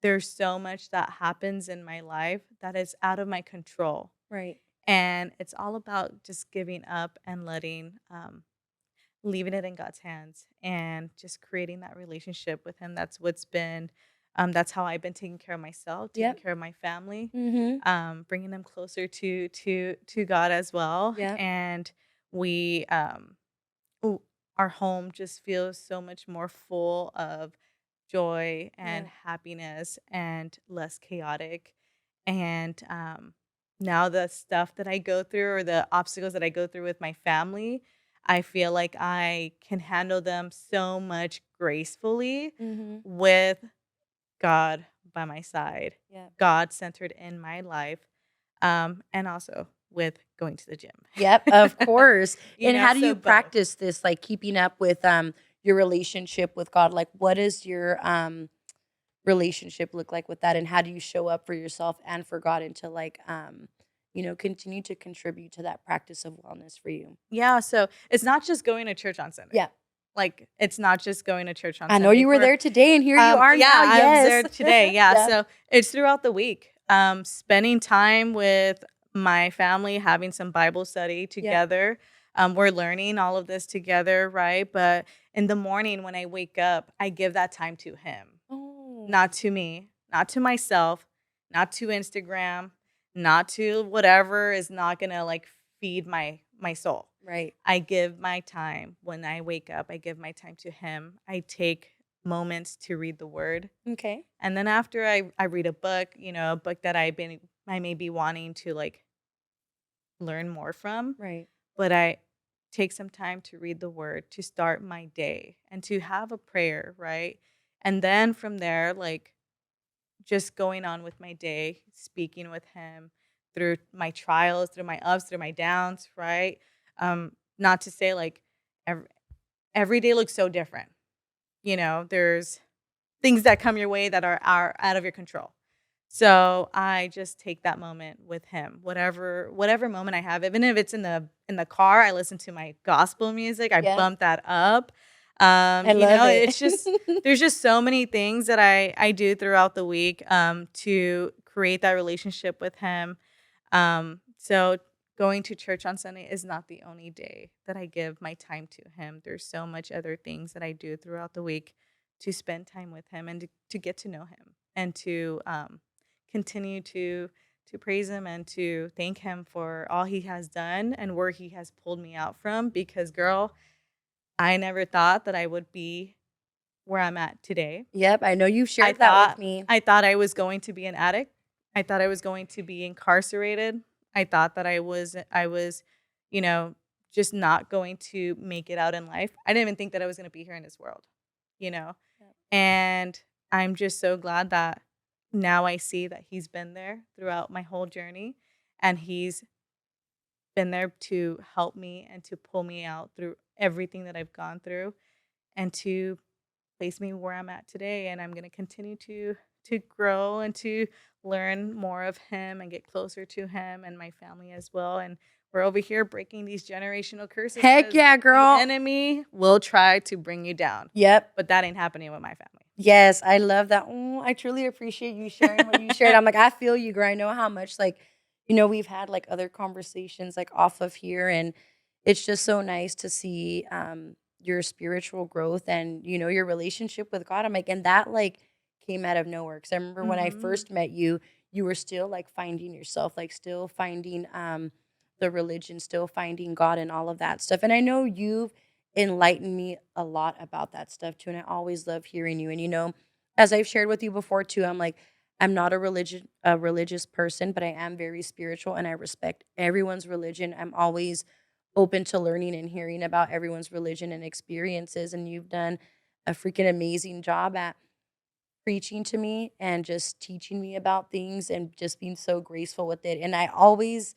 there's so much that happens in my life that is out of my control. Right. And it's all about just giving up and leaving it in God's hands and just creating that relationship with Him. That's how I've been taking care of myself, taking Yep. care of my family, Mm-hmm. bringing them closer to God as well. Yep. And we, ooh, our home just feels so much more full of joy and Yeah. happiness and less chaotic. And now the stuff that I go through or the obstacles that I go through with my family, I feel like I can handle them so much gracefully Mm-hmm. with God by my side, Yep. God centered in my life, and also with going to the gym. Yep, of course. And how do So you both. practice this, like, keeping up with, your relationship with God? Like, what does your, relationship look like with that, and how do you show up for yourself and for God and to, like, continue to contribute to that practice of wellness for you? Yeah, so it's not just going to church on Sunday. Yeah. Like, it's not just going to church on I know Sunday you were for there today, and here you are yeah, now, I yes. observed today, yeah, Yep. so it's throughout the week, spending time with my family, having some Bible study Yep. together, we're learning all of this together, right, but in the morning when I wake up, I give that time to Him, Oh. not to me, not to myself, not to Instagram, not to whatever is not gonna, like, feed my soul. Right. I give my time when I wake up, I give my time to Him. I take moments to read the word. Okay. And then after I read a book, a book that I may be wanting to like learn more from. Right. But I take some time to read the word, to start my day, and to have a prayer, right? And then from there, like, just going on with my day, speaking with him through my trials, through my ups, through my downs, right? Not to say like every, every day looks so different. There's things that come your way that are out of your control. So I just take that moment with him. Whatever moment I have, even if it's in the car, I listen to my gospel music. I Yep. bump that up. I love it. It's just there's just so many things that I do throughout the week to create that relationship with him. So going to church on Sunday is not the only day that I give my time to him. There's so much other things that I do throughout the week to spend time with him and to get to know him and to continue to praise him and to thank him for all he has done and where he has pulled me out from. Because girl, I never thought that I would be where I'm at today. Yep, I know you've I shared that with thought me. I thought I was going to be an addict. I thought I was going to be incarcerated. I thought that I was, you know, just not going to make it out in life. I didn't even think that I was going to be here in this world, you know. Yep. And I'm just so glad that now I see that he's been there throughout my whole journey and he's been there to help me and to pull me out through everything that I've gone through and to place me where I'm at today. And I'm going to continue to grow and to learn more of him and get closer to him and my family as well. And we're over here breaking these generational curses Heck because yeah, the girl. enemy will try to bring you down. Yep. But that ain't happening with my family. Yes, I love that. Oh, I truly appreciate you sharing what you shared. I'm like, I feel you, girl. I know how much, like, we've had like other conversations like off of here, and it's just so nice to see your spiritual growth and your relationship with God. I'm like, and that like came out of nowhere because I remember when I Mhm. first met you, you were still like finding yourself, like still finding the religion, still finding God and all of that stuff. And I know you've enlightened me a lot about that stuff too. And I always love hearing you. And as I've shared with you before too, I'm like, I'm not a religious person, but I am very spiritual and I respect everyone's religion. I'm always open to learning and hearing about everyone's religion and experiences. And you've done a freaking amazing job at preaching to me and just teaching me about things and just being so graceful with it. And I always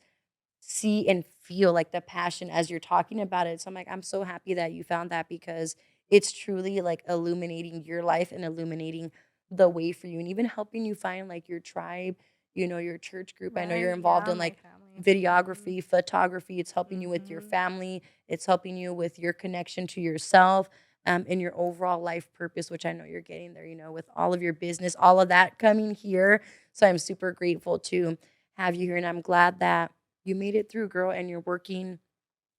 see and feel like the passion as you're talking about it. So I'm like, I'm so happy that you found that because it's truly like illuminating your life and illuminating the way for you and even helping you find like your tribe, your church group. I know you're Right, involved yeah, in my like family. Mhm. videography, photography. It's helping you with your Mhm. family. It's helping you with your connection to yourself and your overall life purpose, which I know you're getting there, with all of your business, all of that coming here. So I'm super grateful to have you here. And I'm glad that you made it through, girl, and you're working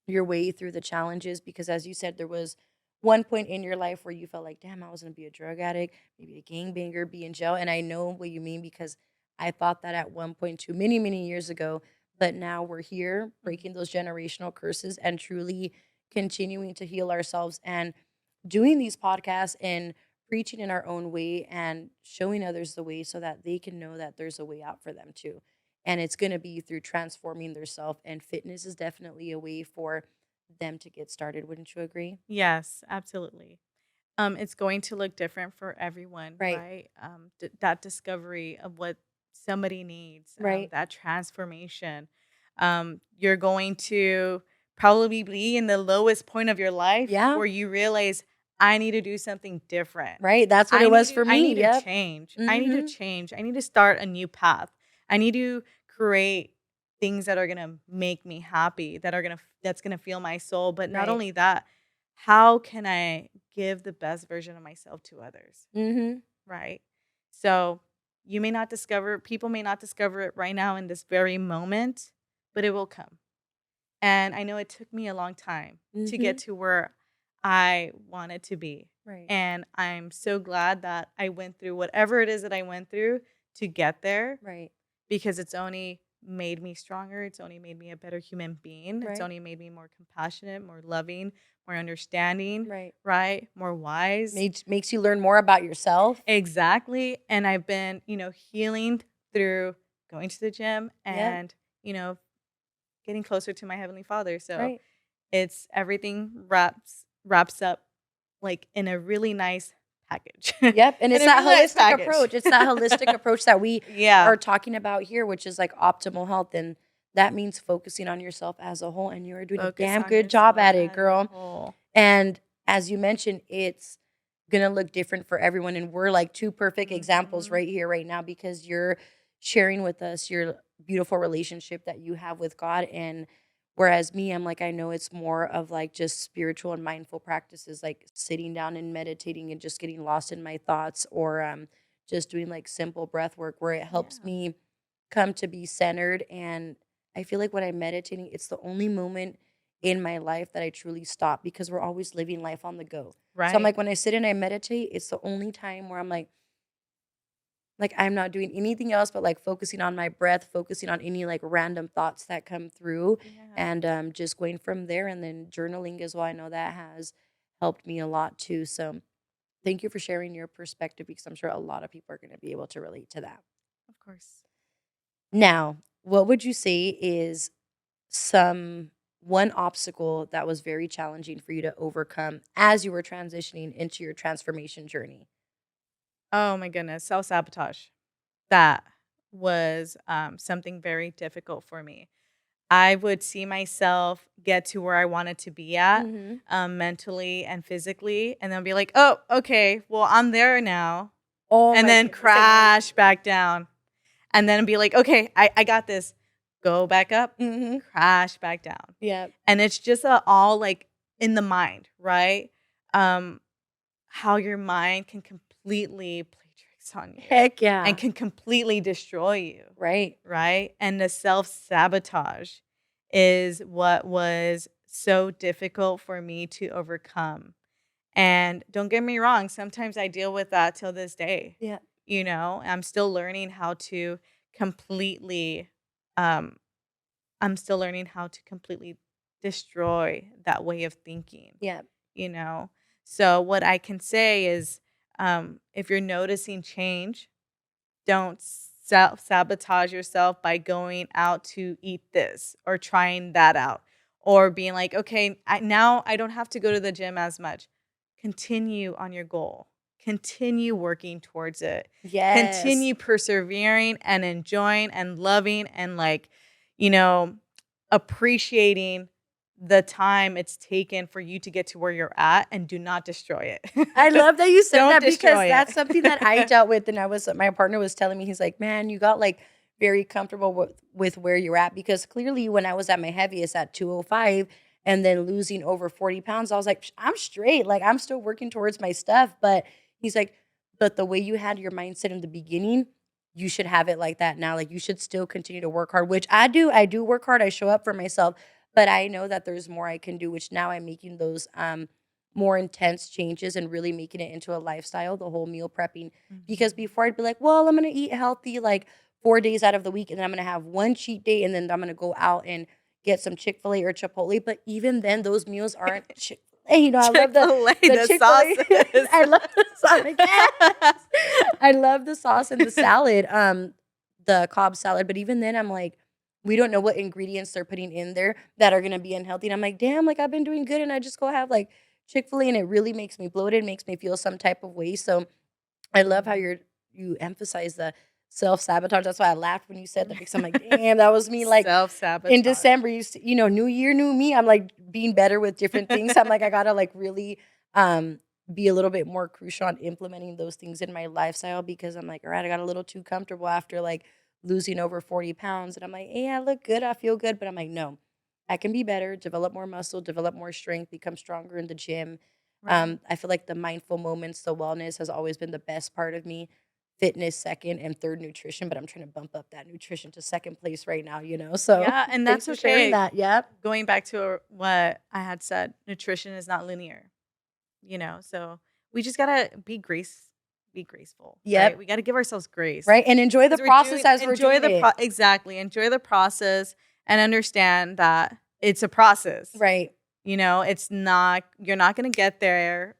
your way through the challenges because, as you said, there was one point in your life where you felt like, damn, I was going to be a drug addict, maybe a gangbanger, be in jail. And I know what you mean because I thought that at one point too, many, many years ago. But now we're here Mhm. breaking those generational curses and truly continuing to heal ourselves and doing these podcasts and preaching in our own way and showing others the way so that they can know that there's a way out for them too. And it's going to be through transforming their self. And fitness is definitely a way for them to get started. Wouldn't you agree? Yes, absolutely. It's going to look different for everyone, Right. right? That discovery of what somebody needs, Right. that transformation. You're going to probably be in the lowest point of your life Yeah. where you realize I need to do something different. Right. That's what it was for I me. need to Yep. change. I need to Mm-hmm. change. I need to start a new path. I need to create things that are going to make me happy, that's going to feel my soul, but not Right. only that, how can I give the best version of myself to others, Mm-hmm. right? So, people may not discover it right now in this very moment, but it will come. And I know it took me a long time to Mm-hmm. get to where I wanted to be. Right. And I'm so glad that I went through whatever it is that I went through to get there Right. because it's only made me stronger. It's only made me a better human being. It's Right. only made me more compassionate, more loving, more understanding, Right. right? More wise. Makes you learn more about yourself. Exactly. And I've been, healing through going to the gym Yep. and, you know, getting closer to my Heavenly Father. So Right. it's everything wraps up like in a really nice package. Yep, and In it's a that really nice holistic package. approach. It's that holistic approach that we Yeah. are talking about here, which is like optimal health, and that means focusing on yourself as a whole, and you are doing a Focus damn on good job yourself at it, as a girl. whole. And as you mentioned, it's gonna look different for everyone, and we're like two perfect examples Mhm. right here, right now, because you're sharing with us your beautiful relationship that you have with God, and whereas me, I'm like, I know it's more of like just spiritual and mindful practices, like sitting down and meditating and just getting lost in my thoughts, or just doing like simple breath work where it helps Yeah. me come to be centered. And I feel like when I'm meditating, it's the only moment in my life that I truly stop, because we're always living life on the go. So I'm Right. like, when I sit and I meditate, it's the only time where I'm like I'm not doing anything else but like focusing on my breath, focusing on any like random thoughts that come through, Yeah. and just going from there. And then journaling as well. I know that has helped me a lot too. So thank you for sharing your perspective, because I'm sure a lot of people are going to be able to relate to that. Of course. Now, what would you say is some one obstacle that was very challenging for you to overcome as you were transitioning into your transformation journey? Oh my goodness, self-sabotage. That was, something very difficult for me. I would see myself get to where I wanted to be at, Mhm. mentally and physically, and then be like, "Oh, okay, well, I'm there now," Oh and my then goodness, I know what you crash mean. back down, and then be like, "Okay, I got this." Go back up, Mhm. crash back down, Yep. and it's just, all, like, in the mind, right? Um, how your mind can completely play tricks on you Heck and yeah. can completely destroy you, Right. right? And the self-sabotage is what was so difficult for me to overcome. And don't get me wrong, sometimes I deal with that till this day. Yeah. I'm still learning how to completely um I'm still learning how to completely destroy that way of thinking, Yeah. you know? So what I can say is, if you're noticing change, don't self sabotage yourself by going out to eat this or trying that out or being like, okay, now I don't have to go to the gym as much. Continue on your goal. Continue working towards it. Yes. Continue persevering and enjoying and loving and you know, appreciating the time it's taken for you to get to where you're at and do not destroy I it. love that you said Don't that, because destroy that's something that I it. dealt with, and I was my partner was telling me, he's like, "Man, you got like very comfortable with where you're at," because clearly when I was at my heaviest at 205 and then losing over 40 pounds, I was like, I'm straight. Like I'm still working towards my stuff. But he's like, but the way you had your mindset in the beginning, you should have it like that now. Like you should still continue to work hard, which I do. I do work hard. I show up for myself, but I know that there's more I can do, which now I'm making those more intense changes and really making it into a lifestyle, the whole meal prepping. Because Mhm. before I'd be like, well, I'm gonna eat healthy like 4 days out of the week, and then I'm gonna have one cheat day, and then I'm gonna go out and get some Chick-fil-A or Chipotle. But even then, those meals aren't Chick-fil-A. You know, I love Chick-fil-A, the the Chick-fil-A. sauces. I love the sauce. Like, yes. I love the sauce and the salad, the Cobb salad. But even then, I'm like, we don't know what ingredients they're putting in there that are gonna be unhealthy. And I'm like, damn, like I've been doing good, and I just go have like Chick-fil-A, and it really makes me bloated, makes me feel some type of way. So I love how Mhm. you emphasize the self-sabotage. That's why I laughed when you said that, because I'm like, damn, that was me like in Self-sabotage. December. New year, new me. I'm like being better with different things. I'm like, I gotta like really be a little bit more crucial on implementing those things in my lifestyle, because I'm like, all right, I got a little too comfortable after like losing over 40 pounds. And I'm like, hey, I look good, I feel good. But I'm like, no, I can be better, develop more muscle, develop more strength, become stronger in the gym. Right. I feel like the mindful moments, the wellness has always been the best part of me. Fitness second, and third nutrition, but I'm trying to bump up that nutrition to second place right now, you know? So Yeah, and thanks that's for sharing okay. that. Yep. Going back to what I had said, nutrition is not linear, so we just gotta be graceful, right? Yep. We gotta give ourselves grace Right. And enjoy the because process as we're enjoy doing it. exactly, enjoy the process and understand that it's a process. Right. It's not, you're not gonna get there,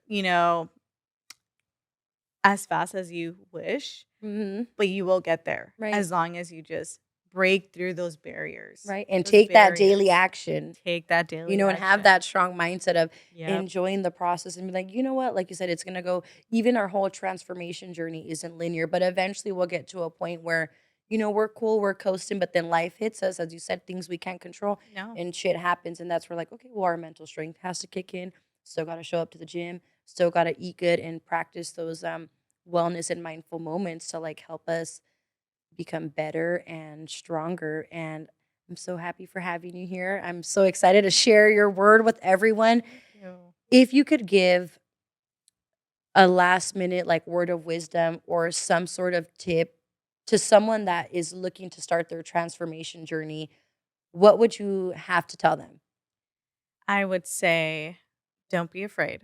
as fast as you wish, Hmm. but you will get there Right. as long as you just break through those barriers. Right, and Those take that daily barriers. action, Take that you daily know, and have that action. strong mindset of Yep. enjoying the process and be like, "You know what?" Like you said, it's gonna go even our whole transformation journey isn't linear, but eventually we'll get to a point where, you know, we're cool, we're coasting, but then life hits us, as you said, things we can't control No. and shit happens, and that's where like, okay, well, our mental strength has to kick in. Still gotta show up to the gym, still gotta eat good and practice those wellness and mindful moments to like help us become better and stronger. And I'm so happy for having you here. I'm so excited to share your word with everyone. Thank you. If you could give a last minute like word of wisdom or some sort of tip to someone that is looking to start their transformation journey, what would you have to tell them? I would say, don't be afraid.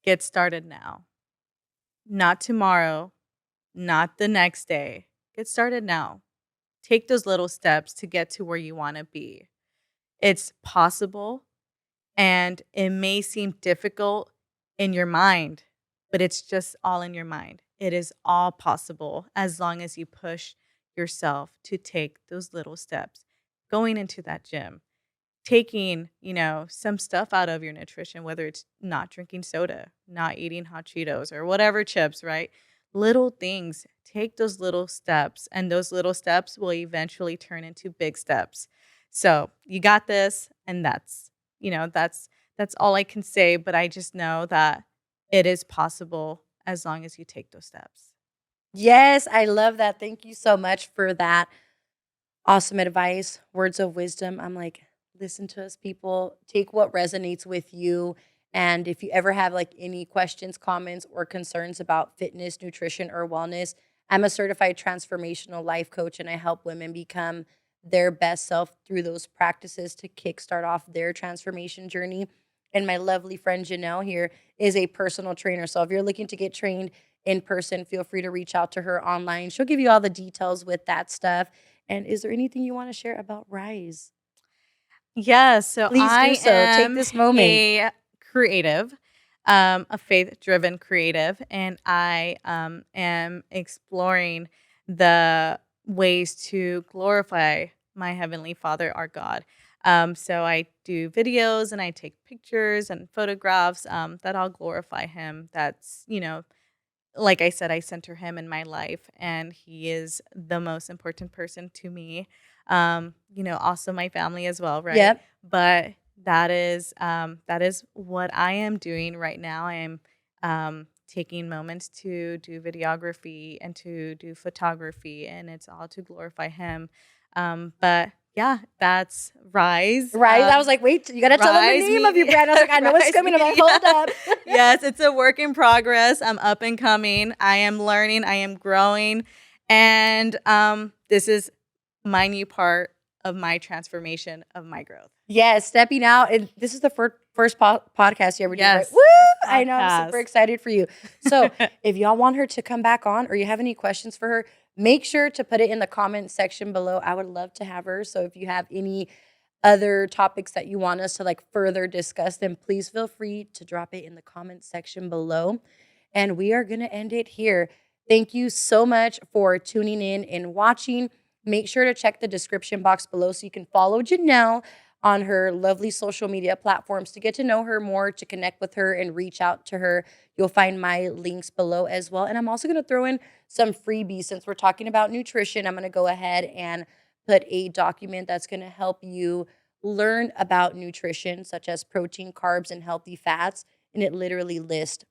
Get started now. Not tomorrow, not the next day. Get started now. Take those little steps to get to where you want to be. It's possible and it may seem difficult in your mind, but it's just all in your mind. It is all possible as long as you push yourself to take those little steps. Going into that gym, taking, some stuff out of your nutrition, whether it's not drinking soda, not eating hot Cheetos or whatever chips, right? Little things, take those little steps, and those little steps will eventually turn into big steps. So you got this, and that's all I can say. But I just know that it is possible as long as you take those steps. Yes, I love that. Thank you so much for that. Awesome advice, words of wisdom. I'm like, listen to us, people. Take what resonates with you. And if you ever have like any questions, comments, or concerns about fitness, nutrition, or wellness, I'm a certified transformational life coach and I help women become their best self through those practices to kickstart off their transformation journey. And my lovely friend Janelle here is a personal trainer. So if you're looking to get trained in person, feel free to reach out to her online. She'll give you all the details with that stuff. And is there anything you wanna share about Rise? Yeah, so Please do I so. Take am this moment. a creative, a faith-driven creative, and I am exploring the ways to glorify my heavenly Father, our God. So I do videos and I take pictures and photographs that all glorify Him. That's like I said, I center him in my life, and he is the most important person to me. Also my family as well, right? Yep. But that is what I am doing right now. I am taking moments to do videography and to do photography, and it's all to glorify him. But yeah, that's Rise. Rise, I was like, "Wait, you gotta tell them the Rise name of your Media, brand." I was like, "I know what's Rise coming." I'm like, Media. "Hold up." Yes, it's a work in progress. I'm up and coming. I am learning. I am growing, and this is my new part of my transformation of my growth. Yes, stepping out, and this is the first podcast you ever do, right? Woo! Yes, first I know, I'm super podcast. excited for you. So, if y'all want her to come back on or you have any questions for her, make sure to put it in the comment section below. I would love to have her. So, if you have any other topics that you want us to like further discuss, then please feel free to drop it in the comment section below. And we are going to end it here. Thank you so much for tuning in and watching. Make sure to check the description box below so you can follow Janelle on her lovely social media platforms to get to know her more, to connect with her and reach out to her. You'll find my links below as well. And I'm also going to throw in some freebies since we're talking about nutrition. I'm going to go ahead and put a document that's going to help you learn about nutrition, such as protein, carbs, and healthy fats. And it literally lists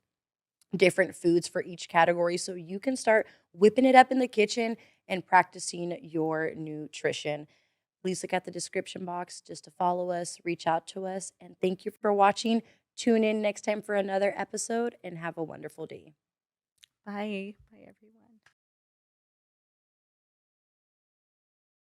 different foods for each category so you can start whipping it up in the kitchen and practicing your nutrition. Please look at the description box just to follow us, reach out to us, and thank you for watching. Tune in next time for another episode and have a wonderful day. Bye. Bye, everyone.